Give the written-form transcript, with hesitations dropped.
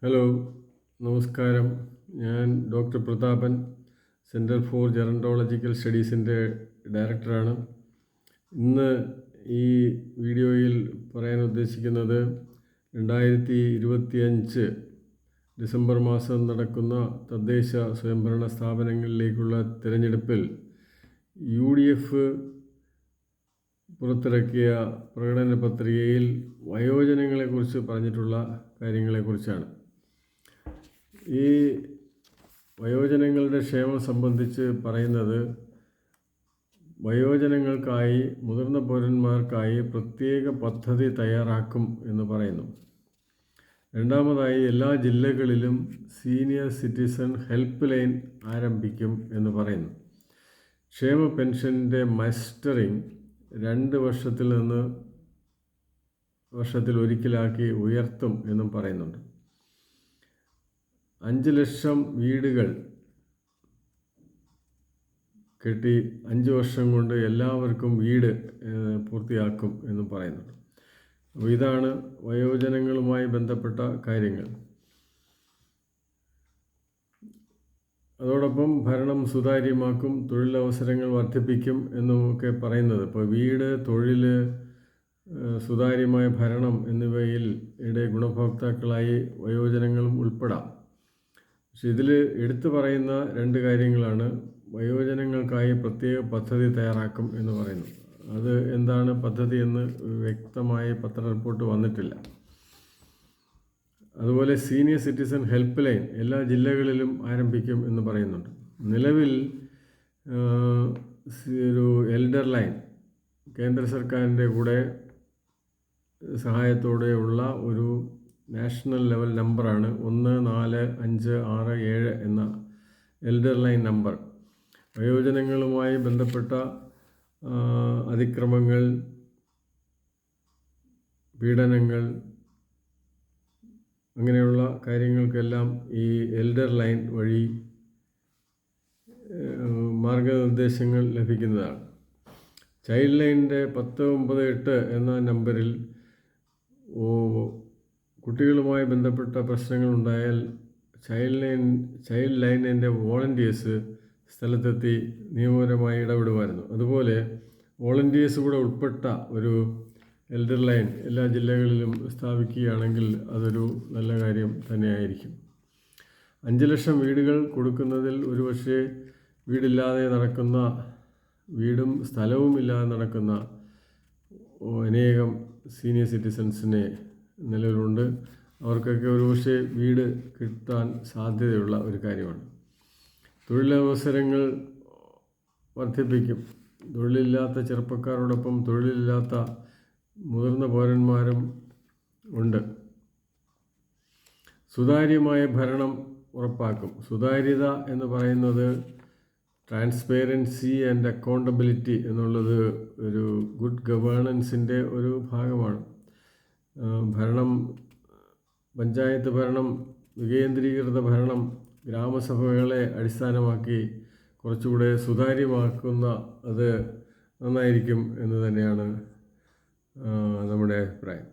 Hello, നമസ്കാരം. ഞാൻ doctor Prathapan, centre for ജെറൻറ്റോളജിക്കൽ സ്റ്റഡീസിൻ്റെ ഡയറക്ടറാണ്. ഇന്ന് ഈ വീഡിയോയിൽ പറയാൻ ഉദ്ദേശിക്കുന്നത് 2025 ഡിസംബർ മാസം നടക്കുന്ന തദ്ദേശ സ്വയംഭരണ സ്ഥാപനങ്ങളിലേക്കുള്ള തിരഞ്ഞെടുപ്പിൽ UDF പുറത്തിറക്കിയ പ്രകടന പത്രികയിൽ വയോജനങ്ങളെക്കുറിച്ച് പറഞ്ഞിട്ടുള്ള കാര്യങ്ങളെക്കുറിച്ചാണ്. ഈ വയോജനങ്ങളുടെ ക്ഷേമം സംബന്ധിച്ച് പറയുന്നത്, വയോജനങ്ങൾക്കായി, മുതിർന്ന പൗരന്മാർക്കായി പ്രത്യേക പദ്ധതി തയ്യാറാക്കും എന്ന് പറയുന്നു. രണ്ടാമതായി, എല്ലാ ജില്ലകളിലും സീനിയർ സിറ്റിസൺ ഹെൽപ്പ് ലൈൻ ആരംഭിക്കും എന്ന് പറയുന്നു. ക്ഷേമ പെൻഷൻ്റെ മസ്റ്ററിംഗ് 2 വർഷത്തിൽ ഒരിക്കലാക്കി ഉയർത്തും എന്നും പറയുന്നുണ്ട്. 5 ലക്ഷം വീടുകൾ കെട്ടി 5 വർഷം കൊണ്ട് എല്ലാവർക്കും വീട് പൂർത്തിയാക്കും എന്നും പറയുന്നുണ്ട്. അപ്പോൾ ഇതാണ് വയോജനങ്ങളുമായി ബന്ധപ്പെട്ട കാര്യങ്ങൾ. അതോടൊപ്പം ഭരണം സുതാര്യമാക്കും, തൊഴിലവസരങ്ങൾ വർദ്ധിപ്പിക്കും എന്നുമൊക്കെ പറയുന്നത്. ഇപ്പോൾ വീട്, തൊഴിൽ, സുതാര്യമായ ഭരണം എന്നിവയുടെ ഗുണഭോക്താക്കളായി വയോജനങ്ങളും ഉൾപ്പെടാം. പക്ഷെ ഇതിൽ എടുത്തു പറയുന്ന 2 കാര്യങ്ങളാണ്. വയോജനങ്ങൾക്കായി പ്രത്യേക പദ്ധതി തയ്യാറാക്കും എന്ന് പറയുന്നു. അത് എന്താണ് പദ്ധതി എന്ന് വ്യക്തമായി പത്ര റിപ്പോർട്ട് വന്നിട്ടില്ല. അതുപോലെ സീനിയർ സിറ്റിസൺ ഹെൽപ്പ് ലൈൻ എല്ലാ ജില്ലകളിലും ആരംഭിക്കും എന്ന് പറയുന്നുണ്ട്. നിലവിൽ ഒരു എൽഡർ ലൈൻ കേന്ദ്ര സർക്കാരിൻ്റെ കൂടെ സഹായത്തോടെയുള്ള ഒരു നാഷണൽ ലെവൽ നമ്പറാണ് 14567 എന്ന എൽഡർ ലൈൻ നമ്പർ. വയോജനങ്ങളുമായി ബന്ധപ്പെട്ട അതിക്രമങ്ങൾ, പീഡനങ്ങൾ, അങ്ങനെയുള്ള കാര്യങ്ങൾക്കെല്ലാം ഈ എൽഡർ ലൈൻ വഴി മാർഗനിർദ്ദേശങ്ങൾ ലഭിക്കുന്നതാണ്. ചൈൽഡ് ലൈനിൻ്റെ 1098 എന്ന നമ്പറിൽ കുട്ടികളുമായി ബന്ധപ്പെട്ട പ്രശ്നങ്ങളുണ്ടായാൽ ചൈൽഡ് ലൈനിൻ്റെ വോളണ്ടിയേഴ്സ് സ്ഥലത്തെത്തി നിയമപരമായി ഇടപെടുമായിരുന്നു. അതുപോലെ വോളണ്ടിയേഴ്സ് കൂടെ ഉൾപ്പെട്ട ഒരു എൽഡർ ലൈൻ എല്ലാ ജില്ലകളിലും സ്ഥാപിക്കുകയാണെങ്കിൽ അതൊരു നല്ല കാര്യം തന്നെയായിരിക്കും. 5 ലക്ഷം വീടുകൾ കൊടുക്കുന്നതിൽ ഒരുപക്ഷെ വീടില്ലാതെ നടക്കുന്ന, വീടും സ്ഥലവും ഇല്ലാതെ നടക്കുന്ന അനേകം സീനിയർ സിറ്റിസൺസിനെ നിലവിലുണ്ട്. അവർക്കൊക്കെ ഒരുപക്ഷെ വീട് കിട്ടാൻ സാധ്യതയുള്ള ഒരു കാര്യമാണ്. തൊഴിലവസരങ്ങൾ വർദ്ധിപ്പിക്കും. തൊഴിലില്ലാത്ത ചെറുപ്പക്കാരോടൊപ്പം തൊഴിലില്ലാത്ത മുതിർന്ന പൗരന്മാരും ഉണ്ട്. സുതാര്യമായ ഭരണം ഉറപ്പാക്കും. സുതാര്യത എന്ന് പറയുന്നത് ട്രാൻസ്പെറൻസി ആൻഡ് അക്കൗണ്ടബിലിറ്റി എന്നുള്ളത് ഒരു ഗുഡ് ഗവേണൻസിൻ്റെ ഒരു ഭാഗമാണ്. ഭരണം, പഞ്ചായത്ത് ഭരണം, വികേന്ദ്രീകൃത ഭരണം, ഗ്രാമസഭകളെ അടിസ്ഥാനമാക്കി കുറച്ചുകൂടെ സുതാര്യമാക്കുന്ന അത് നന്നായിരിക്കും എന്ന് തന്നെയാണ് നമ്മുടെ അഭിപ്രായം.